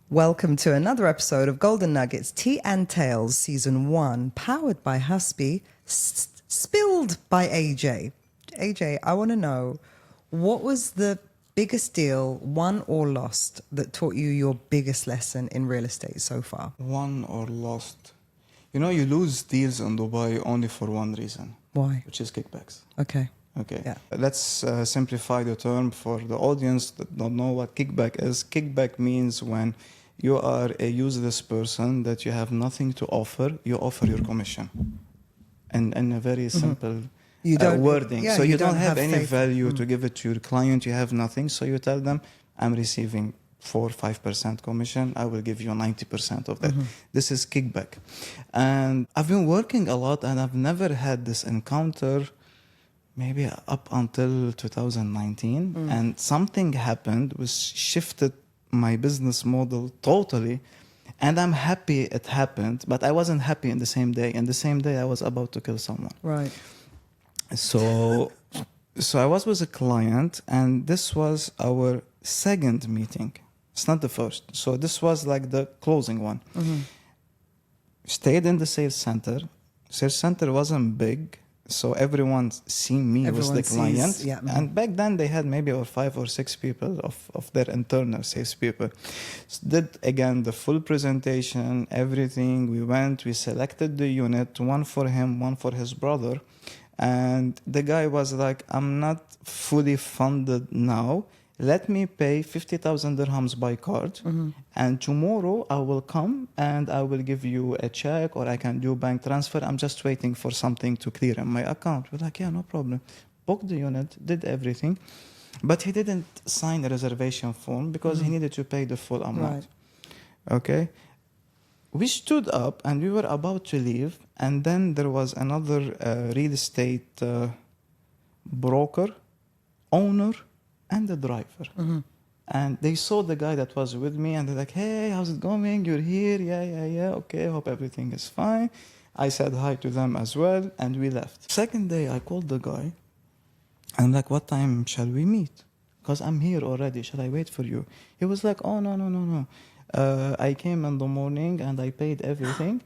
Welcome to another episode of Golden Nuggets Tea and Tales Season 1, powered by Husby, spilled by AJ. AJ, I want to know, what was the biggest deal, won or lost, that taught you your biggest lesson in real estate so far? Won or lost? You know, you lose deals in Dubai only for one reason. Why? Which is kickbacks. Okay. Okay. Yeah. Let's simplify the term for the audience that don't know what kickback is. Kickback means when you are a useless person that you have nothing to offer, you offer your commission. And in a very simple wording. Yeah, so you don't have any faith. value to give it to your client, you have nothing. So you tell them, I'm receiving 4 or 5% commission, I will give you 90% of that. This is kickback. And I've been working a lot and I've never had this encounter maybe up until 2019. And something happened which shifted my business model totally. And I'm happy it happened, but I wasn't happy in the same day. In the same day, I was about to kill someone. Right. So I was with a client, and this was our second meeting. It's not the first. So this was like the closing one. Stayed in the sales center. Sales center wasn't big, so everyone seen me with the client. Yeah. And back then they had maybe 5 or 6 people of their internal sales people. So did again the full presentation, everything. We went, we selected the unit, one for him, one for his brother. And the guy was like, I'm not fully funded now. Let me pay 50,000 dirhams by card. And tomorrow I will come and I will give you a check, or I can do bank transfer. I'm just waiting for something to clear in my account. We're like, yeah, no problem. Booked the unit, did everything. But he didn't sign a reservation form because he needed to pay the full amount. Right. Okay. We stood up and we were about to leave. And then there was another real estate broker, owner, and the driver. And they saw the guy that was with me and they're like, hey, how's it going? You're here? Yeah. Okay, hope everything is fine. I said hi to them as well and we left. Second day, I called the guy. I'm like, what time shall we meet? Because I'm here already. Shall I wait for you? He was like, oh, no. I came in the morning and I paid everything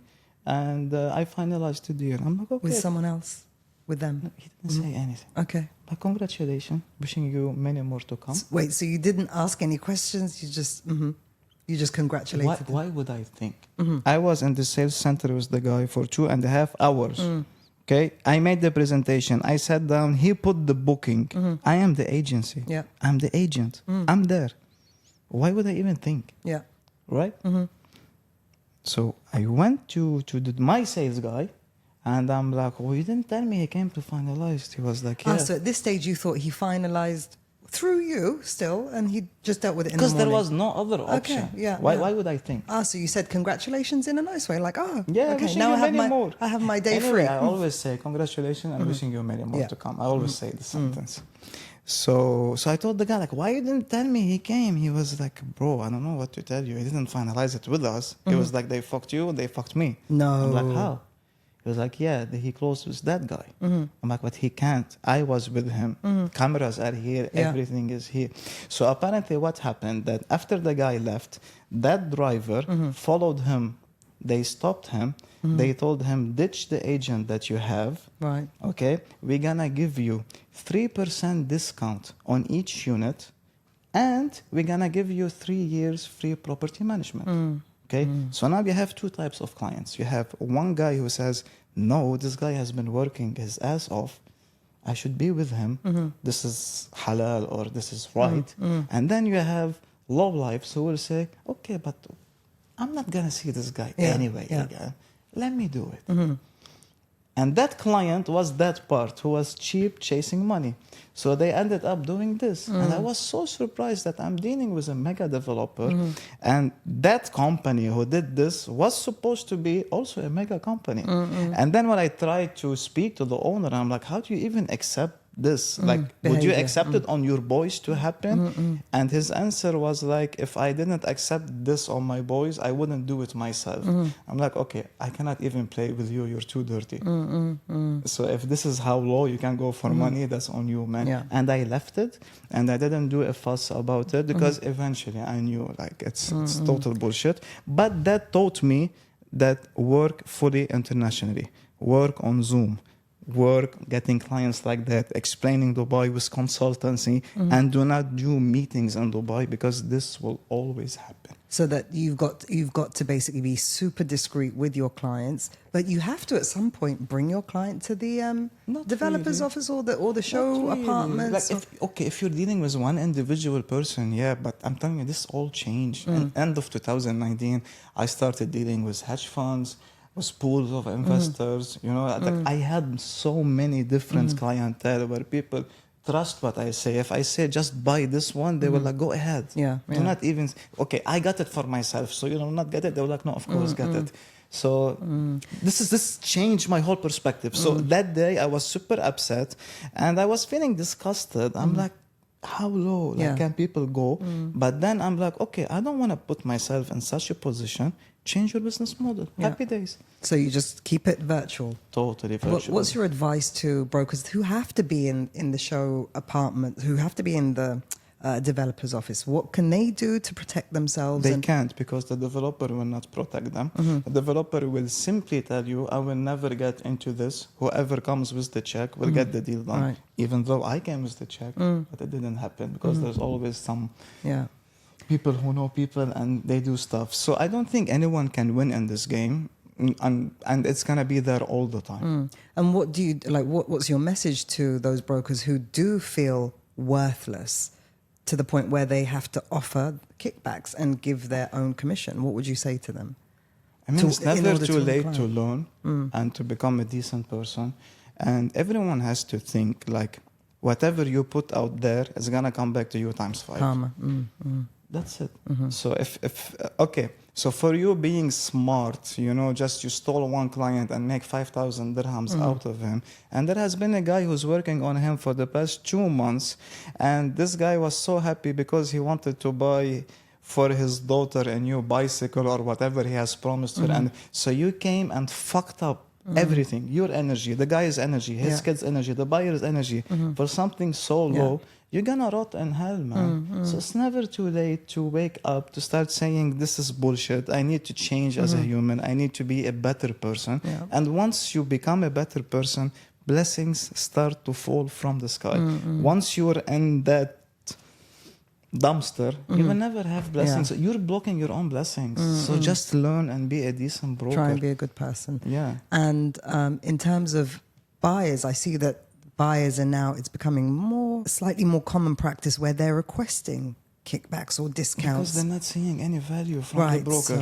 and I finalized the deal. I'm like, okay. With someone else? With them? No, he didn't say anything. Okay. But congratulations. Wishing you many more to come. Wait, so you didn't ask any questions? You just congratulated Why would I think? I was in the sales center with the guy for 2.5 hours. Okay, I made the presentation. I sat down. He put the booking. I am the agency. Yeah. I'm the agent. I'm there. Why would I even think? Yeah. Right? So I went to my sales guy. And I'm like, well, you didn't tell me he came to finalize. He was like, yeah. So at this stage you thought he finalized through you still, and he just dealt with it in the morning? Because there was no other option. Okay, yeah. Why would I think? So you said congratulations in a nice way, like, Yeah, okay, wishing now you I have many more. I have my day Anyway, free. I always say congratulations and wishing you many more Yeah. to come. I always say the sentence. So I told the guy, like, why you didn't tell me he came? He was like, bro, I don't know what to tell you. He didn't finalize it with us. He was like, they fucked you, they fucked me. No. I'm like, how? He was like, yeah, he closed with that guy. I'm like, but he can't. I was with him. Cameras are here. Yeah. Everything is here. So apparently what happened, that after the guy left, that driver followed him. They stopped him. They told him, ditch the agent that you have. Right. Okay, we're gonna give you 3% discount on each unit, and we're gonna give you 3 years free property management. Okay, so now you have 2 types of clients. You have one guy who says, no, this guy has been working his ass off. I should be with him. This is halal, or this is right. And then you have lowlifes who will say, okay, but I'm not gonna see this guy anyway again. Let me do it. And that client was that part who was cheap, chasing money. So they ended up doing this. And I was so surprised that I'm dealing with a mega developer. And that company who did this was supposed to be also a mega company. And then when I tried to speak to the owner, I'm like, how do you even accept this? Like, would you Behavior. accept it on your boys to happen? And his answer was like, if I didn't accept this on my boys, I wouldn't do it myself. I'm like, okay, I cannot even play with you. You're too dirty. So if this is how low you can go for money, that's on you, man. Yeah. And I left it, and I didn't do a fuss about it because eventually I knew like it's total bullshit. But that taught me that work fully internationally, work on Zoom, work getting clients like that, explaining Dubai with consultancy, and do not do meetings in Dubai because this will always happen. So that you've got to basically be super discreet with your clients, but you have to at some point bring your client to the Not developer's really. office or the show Not really. apartments. Like if you're dealing with one individual person, yeah, but I'm telling you, this all changed. And end of 2019, I started dealing with hedge funds, with pools of investors. You know, like I had so many different clientele where people trust what I say. If I say just buy this one, they will like go ahead. Yeah, Do yeah. not even okay. I got it for myself, so you know, not get it. They were like, no, of course, get it. So this changed my whole perspective. So that day I was super upset, and I was feeling disgusted. I'm like, how low like can people go? But then I'm like, okay, I don't want to put myself in such a position. Change your business model. Yeah. Happy days. So you just keep it virtual. Totally virtual. What's your advice to brokers who have to be in the show apartment, who have to be in the developer's office? What can they do to protect themselves? They can't, because the developer will not protect them. The developer will simply tell you, I will never get into this. Whoever comes with the check will get the deal done. Right. Even though I came with the check, but it didn't happen because there's always some people who know people and they do stuff. So I don't think anyone can win in this game. And it's going to be there all the time. And what do you like? What's your message to those brokers who do feel worthless to the point where they have to offer kickbacks and give their own commission? What would you say to them? I mean, it's never order too to late apply. to learn and to become a decent person. And everyone has to think like whatever you put out there is going to come back to you times 5. Karma. That's it. So if okay, so for you being smart, you know, just you stole one client and make 5,000 dirhams out of him, and there has been a guy who's working on him for the past 2 months, and this guy was so happy because he wanted to buy for his daughter a new bicycle or whatever he has promised her, and so you came and fucked up everything, your energy, the guy's energy, his kids' energy, the buyer's energy, for something so low. You're gonna rot in hell, man. So it's never too late to wake up, to start saying, this is bullshit. I need to change as a human. I need to be a better person. And once you become a better person, blessings start to fall from the sky. Once you're in that dumpster, you will never have blessings. You're blocking your own blessings. So just learn and be a decent broker. Try and be a good person. Yeah. And in terms of buyers, I see that buyers are now, it's becoming slightly more common practice where they're requesting kickbacks or discounts. Because they're not seeing any value from the broker.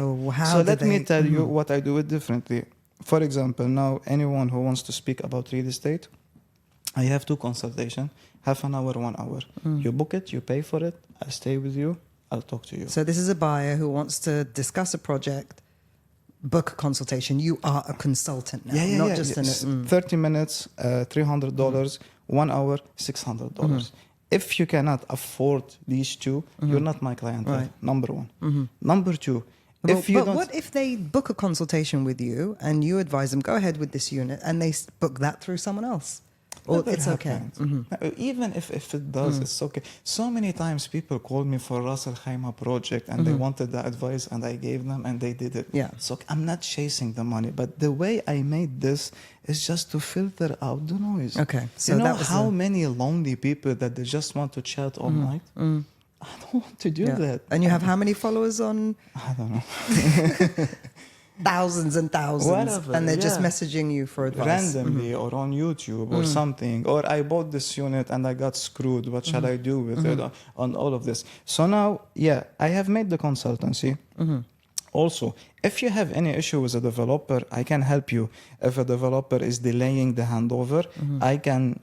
So let me tell you what I do it differently. For example, now anyone who wants to speak about real estate, I have 2 consultations, half an hour, 1 hour. You book it, you pay for it, I'll stay with you, I'll talk to you. So this is a buyer who wants to discuss a project, book a consultation. You are a consultant now, not just an... 30 minutes, $300, 1 hour, $600. If you cannot afford these 2, you're not my client. Right. Number 1. Number 2, But what if they book a consultation with you and you advise them, go ahead with this unit, and they book that through someone else? Or it's okay. Even if it does, it's okay. So many times people called me for Ras Al Khaimah project and they wanted the advice and I gave them and they did it. Yeah. So I'm not chasing the money, but the way I made this is just to filter out the noise. Okay. So you know that was how many lonely people that they just want to chat all night? I don't want to do that. And you have how many followers on? I don't know. Thousands and thousands. Whatever, and they're just messaging you for advice. Randomly or on YouTube or something. Or I bought this unit and I got screwed. What shall I do with it? On all of this. So now, I have made the consultancy. Also, if you have any issue with a developer, I can help you. If a developer is delaying the handover, I can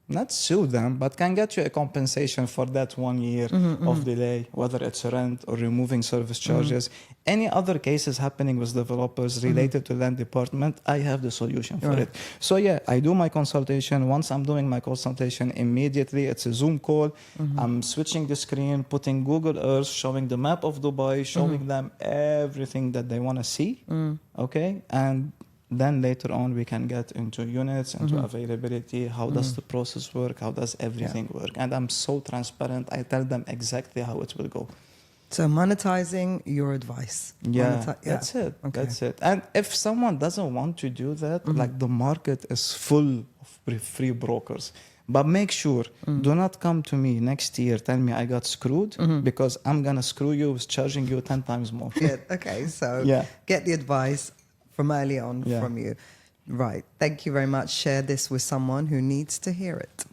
not sue them, but can get you a compensation for that 1 year of delay, whether it's rent or removing service charges. Any other cases happening with developers related to land department, I have the solution for it. So yeah, I do my consultation. Once I'm doing my consultation, immediately it's a Zoom call. I'm switching the screen, putting Google Earth, showing the map of Dubai, showing them everything that they want to see. Okay, and then later on we can get into units, into availability, how does the process work, how does everything work. And I'm so transparent, I tell them exactly how it will go. So monetizing your advice. That's it. Okay. That's it. And if someone doesn't want to do that, like the market is full of free brokers. But make sure, do not come to me next year, tell me I got screwed, because I'm going to screw you with charging you 10 times more. Okay, so get the advice from early on from you. Right. Thank you very much. Share this with someone who needs to hear it.